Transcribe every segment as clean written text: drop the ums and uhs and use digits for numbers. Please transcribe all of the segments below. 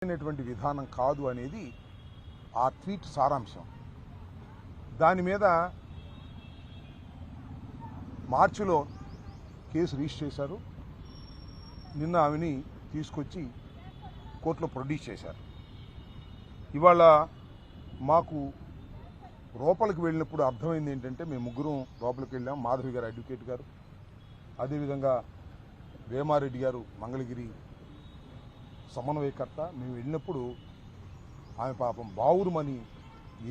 అనేటువంటి విధానం కాదు అనేది ఆ ట్వీట్ సారాంశం. దాని మీద మార్చిలో కేసు రిజిస్టర్ చేశారు. నిన్న ఆమెని తీసుకొచ్చి కోర్టులో ప్రొడ్యూస్ చేశారు. ఇవాళ మాకు లోపలికి వెళ్ళినప్పుడు అర్థమైంది ఏంటంటే, మేము ముగ్గురం లోపలికి వెళ్ళాం. మాధవి గారు అడ్వకేట్ గారు, అదేవిధంగా వేమారెడ్డి గారు మంగళగిరి సమన్వయకర్త. మేము వెళ్ళినప్పుడు ఆమె పాపం బావురుమని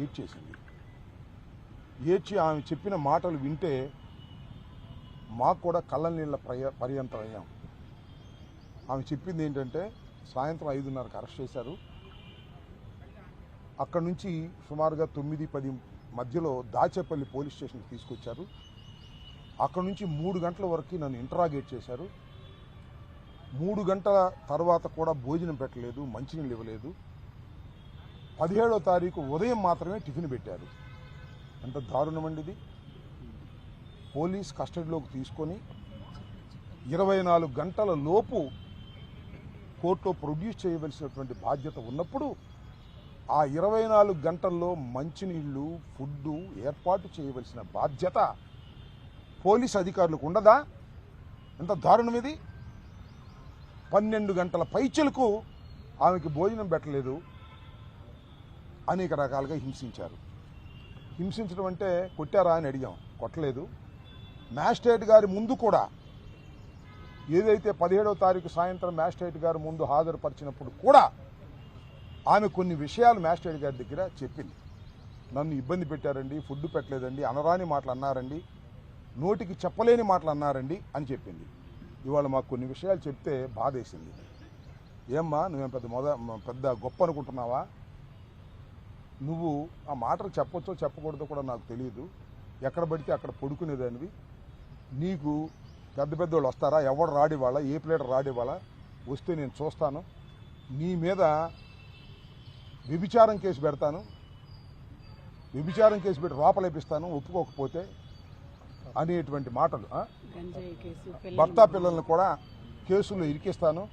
ఏడ్చేసింది. ఏడ్చి ఆమె చెప్పిన మాటలు వింటే మాకు కూడా కళ్ళ నీళ్ళ పర్యంతం అయ్యాం. ఆమె చెప్పింది ఏంటంటే, సాయంత్రం 5:30కి అరెస్ట్ చేశారు. అక్కడి నుంచి సుమారుగా 9-10 మధ్యలో దాచేపల్లి పోలీస్ స్టేషన్కి తీసుకొచ్చారు. అక్కడి నుంచి 3 గంటల వరకు నన్ను ఇంటరాగేట్ చేశారు. 3 గంటల తర్వాత కూడా భోజనం పెట్టలేదు, మంచినీళ్ళు ఇవ్వలేదు. 17వ తారీఖు ఉదయం మాత్రమే టిఫిన్ పెట్టారు. ఎంత దారుణమండి ఇది. పోలీస్ కస్టడీలోకి తీసుకొని 24 గంటల లోపు కోర్టులో ప్రొడ్యూస్ చేయవలసినటువంటి బాధ్యత ఉన్నప్పుడు ఆ 24 గంటల్లో మంచినీళ్ళు, ఫుడ్డు ఏర్పాటు చేయవలసిన బాధ్యత పోలీస్ అధికారులకు ఉండదా? ఎంత దారుణం ఇది. 12 గంటల పైచలకు ఆమెకి భోజనం పెట్టలేదు. అనేక రకాలుగా హింసించారు. హింసించడం అంటే కొట్టారా అని అడిగాం, కొట్టలేదు. మ్యాజిస్ట్రేట్ గారి ముందు కూడా, ఏదైతే 17వ తారీఖు సాయంత్రం మ్యాజిస్ట్రేట్ గారి ముందు హాజరుపరిచినప్పుడు కూడా ఆమె కొన్ని విషయాలు మ్యాజిస్ట్రేట్ గారి దగ్గర చెప్పింది. నన్ను ఇబ్బంది పెట్టారండి, ఫుడ్ పెట్టలేదండి, అనరాని మాటలు అన్నారండి, నోటికి చెప్పలేని మాటలు అన్నారండి అని చెప్పింది. ఇవాళ మాకు కొన్ని విషయాలు చెప్తే బాధేసింది. ఏమ్మా, నువ్వేం పెద్ద గొప్ప అనుకుంటున్నావా? నువ్వు ఆ మాటలు చెప్పొచ్చో చెప్పకూడదో కూడా నాకు తెలియదు. ఎక్కడ పడితే అక్కడ పడుకునేదానివి. నీకు పెద్ద పెద్దోళ్ళు వస్తారా? ఎవడు రాడివాళ్ళ, ఏ ప్లేటర్ రాడివాళ్ళ? వస్తే నేను చూస్తాను. నీ మీద వ్యభిచారం కేసు పెడతాను, వ్యభిచారం కేసు పెట్టి లోపలేపిస్తాను ఒప్పుకోకపోతే అనేటువంటి మాటలు. భర్త పిల్లల్ని కూడా కేసుల్లో ఇరికిస్తాను,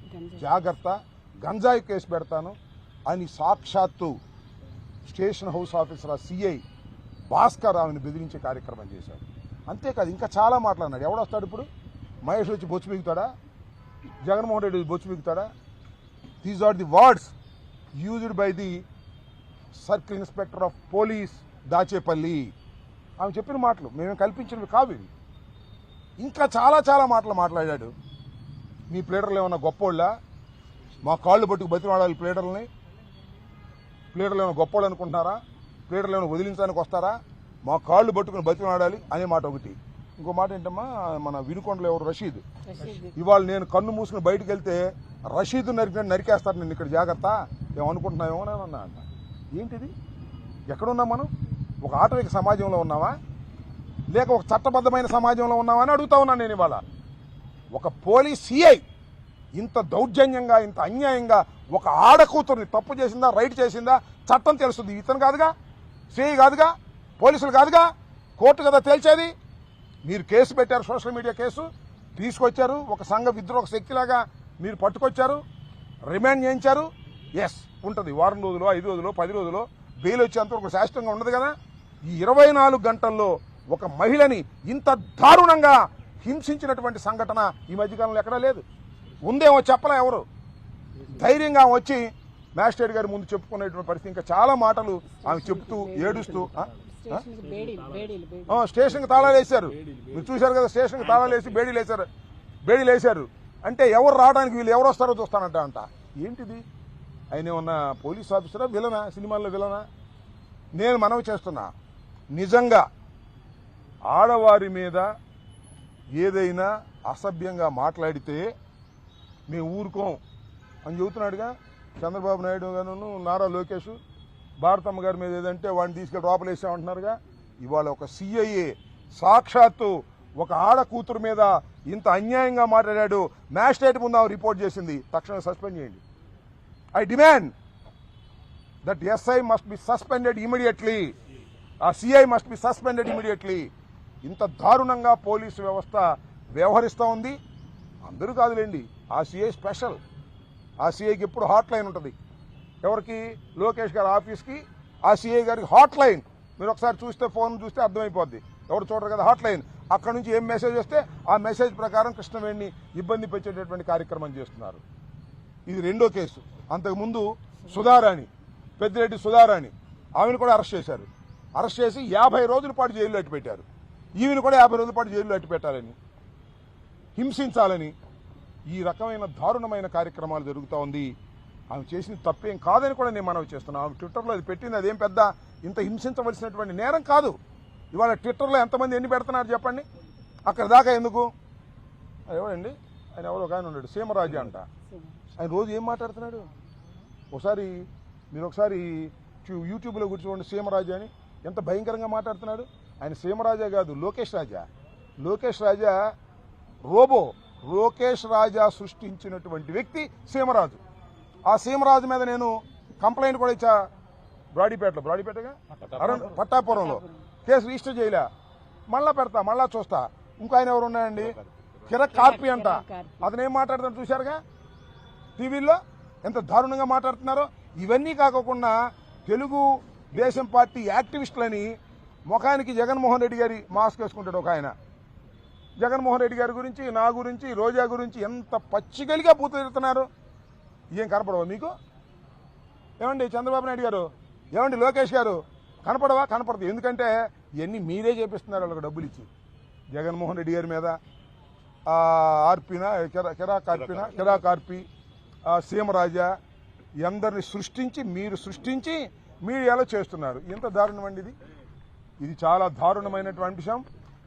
జాగ్రత్త, గంజాయి కేసు పెడతాను అని సాక్షాత్తు station house officer CI Bhaskar ఆమెను బెదిరించే కార్యక్రమం చేశాడు. అంతేకాదు ఇంకా చాలా మాట్లాడినాడు. ఎవడొస్తాడు ఇప్పుడు? మహేష్ వచ్చి బొచ్చు మిగుతాడా? జగన్మోహన్ రెడ్డి బొచ్చు మిగుతాడా? These are the words used by the circle inspector of police Dachepalli. ఆమె చెప్పిన మాటలు మేమే కల్పించినవి కావు ఇవి. ఇంకా చాలా చాలా మాటలు మాట్లాడాడు. మీ ప్లేడర్లు ఏమన్నా గొప్పోళ్ళ? మా కాళ్ళు పట్టుకు బతిమాడాలి ప్లేడర్లని? ప్లేడర్లు ఏమైనా గొప్పోళ్ళు అనుకుంటున్నారా? ప్లేడర్లు ఏమైనా వదిలించడానికి వస్తారా? మా కాళ్ళు పట్టుకుని బతిమాడాలి అనే మాట ఒకటి. ఇంకో మాట ఏంటమ్మా, మన వినుకొండలో ఎవరు రషీద్, ఇవాళ నేను కన్ను మూసుకుని బయటకు వెళ్తే రషీద్ నరికేస్తారు నేను, ఇక్కడ జాగ్రత్త, ఏమనుకుంటున్నావేమో అన్నా అంట. ఏంటిది? ఎక్కడున్నాం మనం? ఒక ఆటవిక సమాజంలో ఉన్నావా, లేక ఒక చట్టబద్ధమైన సమాజంలో ఉన్నావా అని అడుగుతా ఉన్నాను నేను. ఇవాళ ఒక పోలీస్ సిఐ ఇంత దౌర్జన్యంగా, ఇంత అన్యాయంగా ఒక ఆడకూతుర్ని తప్పు చేసిందా, రైట్ చేసిందా చట్టం తెలుస్తుంది. ఇతను కాదుగా, సిఐ కాదుగా, పోలీసులు కాదుగా, కోర్టు కదా తేల్చేది. మీరు కేసు పెట్టారు, సోషల్ మీడియా కేసు తీసుకొచ్చారు, ఒక సంఘ విద్రోహ శక్తిలాగా మీరు పట్టుకొచ్చారు, రిమాండ్ చేయించారు. ఎస్ ఉంటుంది, వారం రోజులు, 5 రోజులు, 10 రోజులు బెయిల్ వచ్చేంతవరకు శాశ్వతంగా ఉండదు కదా. ఈ 24 గంటల్లో ఒక మహిళని ఇంత దారుణంగా హింసించినటువంటి సంఘటన ఈ మధ్యకాలంలో ఎక్కడా లేదు. ఉందేమో చెప్పలే ఎవరు. ధైర్యంగా వచ్చి మ్యాజిస్ట్రేట్ గారి ముందు చెప్పుకునేటువంటి పరిస్థితి. ఇంకా చాలా మాటలు ఆమె చెప్తూ ఏడుస్తూ స్టేషన్కి తాళాలు వేశారు. మీరు చూశారు కదా, స్టేషన్కి తాళాలు వేసి బేడీలు వేశారు. అంటే ఎవరు రావడానికి, వీళ్ళు ఎవరు వస్తారో చూస్తానంట అంట. ఏంటిది? ఆయన ఏమన్నా పోలీస్ ఆఫీసరా, విలనా? సినిమాల్లో విలనా? నేను మనవి చేస్తున్నా, నిజంగా ఆడవారి మీద ఏదైనా అసభ్యంగా మాట్లాడితే మేము ఊరుకోం అని చెబుతున్నాడుగా చంద్రబాబు నాయుడు గారు, నారా లోకేష్. భారతమ్మ గారి మీద ఏదంటే వాడిని తీసుకెళ్ళి లోపలేసామంటున్నారుగా. ఇవాళ ఒక సిఐఏ సాక్షాత్తు ఒక ఆడ కూతురు మీద ఇంత అన్యాయంగా మాట్లాడాడు, మ్యాజిస్ట్రేట్ ముందు ఆమె రిపోర్ట్ చేసింది. తక్షణం సస్పెండ్ చేయండి. I demand that SI must be suspended immediately. CI must be suspended immediately. ఇంత దారుణంగా పోలీసు వ్యవస్థ వ్యవహరిస్తూ ఉంది. అందరూ కాదులేండి, ఆ సిఐ స్పెషల్. ఆ సిఐకి ఎప్పుడు హాట్ లైన్ ఉంటుంది. ఎవరికి? లోకేష్ గారి ఆఫీస్కి, ఆ సిఐ గారికి హాట్ లైన్. మీరు ఒకసారి చూస్తే, ఫోన్ చూస్తే అర్థమైపోద్ది, ఎవరు చూడరు కదా, హాట్ లైన్. అక్కడ నుంచి ఏం మెసేజ్ వస్తే ఆ మెసేజ్ ప్రకారం కృష్ణవేణిని ఇబ్బంది పెట్టేటటువంటి కార్యక్రమం చేస్తున్నారు. ఇది రెండో కేసు. అంతకుముందు సుధారాణి, పెద్దిరెడ్డి సుధారాణి, ఆమెను కూడా అరెస్ట్ చేశారు. అరెస్ట్ చేసి 50 రోజుల పాటు జైల్లో అట్టి పెట్టారు. ఈమెను కూడా 50 రోజుల పాటు జైల్లో అట్టి పెట్టాలని, హింసించాలని ఈ రకమైన దారుణమైన కార్యక్రమాలు జరుగుతూ ఉంది. ఆమె చేసిన తప్పేం కాదని కూడా నేను మనవి చేస్తున్నాను. ఆమె ట్విట్టర్లో అది పెట్టింది, అదేం పెద్ద ఇంత హింసించవలసినటువంటి నేరం కాదు. ఇవాళ ట్విట్టర్లో ఎంతమంది ఎన్ని పెడుతున్నారు చెప్పండి? అక్కడ దాకా ఎందుకు? ఎవరండి ఆయన? ఎవరో ఒక ఆయన ఉన్నాడు, సీమరాజా అంట. ఆయన రోజు ఏం మాట్లాడుతున్నాడు? మీరు ఒకసారి యూట్యూబ్లో కూర్చోండి, సీమరాజా అని ఎంత భయంకరంగా మాట్లాడుతున్నాడు. ఆయన సీమరాజా కాదు, లోకేష్ రాజా. లోకేష్ రాజా రోబో. లోకేష్ రాజా సృష్టించినటువంటి వ్యక్తి సీమరాజు. ఆ సీమరాజు మీద నేను కంప్లైంట్ కూడా ఇచ్చా. బ్రాడీపేటగా పట్టాపురంలో కేసు రిజిస్టర్ చేయలే. మళ్ళా పెడతా, మళ్ళా చూస్తా. ఇంకో ఆయన ఎవరు ఉన్నాయండి, కిరక్ కార్పి అంట. అతనేం మాట్లాడుతున్నాడు చూశారుగా టీవీల్లో, ఎంత దారుణంగా మాట్లాడుతున్నారో. ఇవన్నీ కాకుండా తెలుగు దేశం పార్టీ యాక్టివిస్టులని ముఖానికి జగన్మోహన్ రెడ్డి గారి మాస్క్ వేసుకుంటాడు ఒక ఆయన. జగన్మోహన్ రెడ్డి గారి గురించి, నా గురించి, రోజా గురించి ఎంత పచ్చిగలిగా పూతుతున్నారు. ఏం కనపడవా మీకు? ఏమండి చంద్రబాబు నాయుడు గారు, ఏమండి లోకేష్ గారు, కనపడవా? కనపడదు. ఎందుకంటే ఇవన్నీ మీరే చేపిస్తున్నారు వాళ్ళకి డబ్బులు ఇచ్చి. జగన్మోహన్ రెడ్డి గారి మీద కిరాక్ ఆర్పి, సీమరాజా అందరిని సృష్టించి మీడియాలో చేస్తున్నారు. ఎంత దారుణం అండి ఇది. ఇది చాలా దారుణమైనటువంటి అంశం.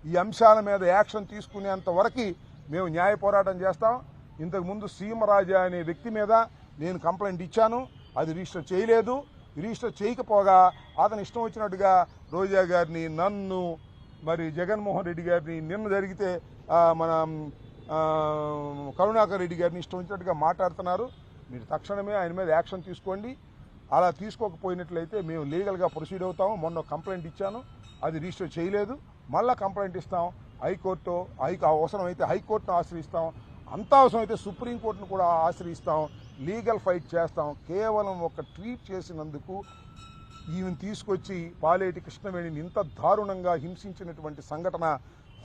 ఈ అంశాల మీద యాక్షన్ తీసుకునేంత వరకు మేము న్యాయ పోరాటం చేస్తాం. ఇంతకుముందు సీమరాజా అనే వ్యక్తి మీద నేను కంప్లైంట్ ఇచ్చాను, అది రిజిస్టర్ చేయలేదు. రిజిస్టర్ చేయకపోగా అతను ఇష్టం వచ్చినట్టుగా రోజా గారిని, నన్ను, మరి జగన్మోహన్ రెడ్డి గారిని, నిన్న జరిగితే మన కరుణాకర్ రెడ్డి గారిని ఇష్టం వచ్చినట్టుగా మాట్లాడుతున్నారు. మీరు తక్షణమే ఆయన మీద యాక్షన్ తీసుకోండి. అలా తీసుకోకపోయినట్లయితే మేము లీగల్గా ప్రొసీడ్ అవుతాము. మొన్న కంప్లైంట్ ఇచ్చాను, అది రిజిస్టర్ చేయలేదు. మళ్ళీ కంప్లైంట్ ఇస్తాం. హైకోర్టు అవసరమైతే హైకోర్టును ఆశ్రయిస్తాం, అంత అవసరమైతే సుప్రీంకోర్టును కూడా ఆశ్రయిస్తాం. లీగల్ ఫైట్ చేస్తాం. కేవలం ఒక ట్వీట్ చేసినందుకు ఈమెను తీసుకొచ్చి పాలేటి కృష్ణవేణిని ఇంత దారుణంగా హింసించినటువంటి సంఘటన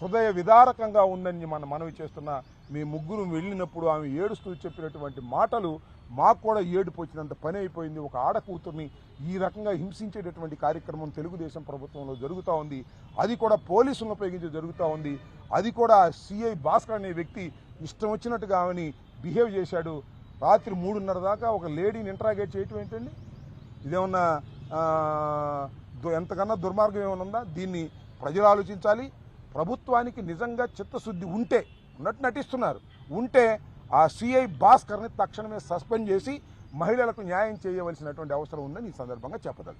హృదయ విదారకంగా ఉందని మనవి చేస్తున్న మీ ముగ్గురు వెళ్ళినప్పుడు ఆమె ఏడుస్తూ చెప్పినటువంటి మాటలు మాకు కూడా ఏడుపు వచ్చినంత పని అయిపోయింది. ఒక ఆడకూతుర్ని ఈ రకంగా హింసించేటటువంటి కార్యక్రమం తెలుగుదేశం ప్రభుత్వంలో జరుగుతూ ఉంది. అది కూడా పోలీసులను ఉపయోగించి జరుగుతూ ఉంది. అది కూడా సిఐ భాస్కర్ అనే వ్యక్తి ఇష్టం వచ్చినట్టుగా ఆమెని బిహేవ్ చేశాడు. రాత్రి 3:30 దాకా ఒక లేడీని ఇంటరాగేట్ చేయటం ఏంటండి? ఇదేమన్నా ఎంతకన్నా దుర్మార్గం ఏమైనా ఉందా? దీన్ని ప్రజలు ఆలోచించాలి. ప్రభుత్వానికి నిజంగా చిత్తశుద్ధి ఉంటే, ఉన్నట్టు నటిస్తున్నారు, ఉంటే ఆ సిఐ భాస్కర్ని తక్షణమే సస్పెండ్ చేసి మహిళలకు న్యాయం చేయవలసినటువంటి అవసరం ఉందని ఈ సందర్భంగా చెప్పదలుచుకున్నాను.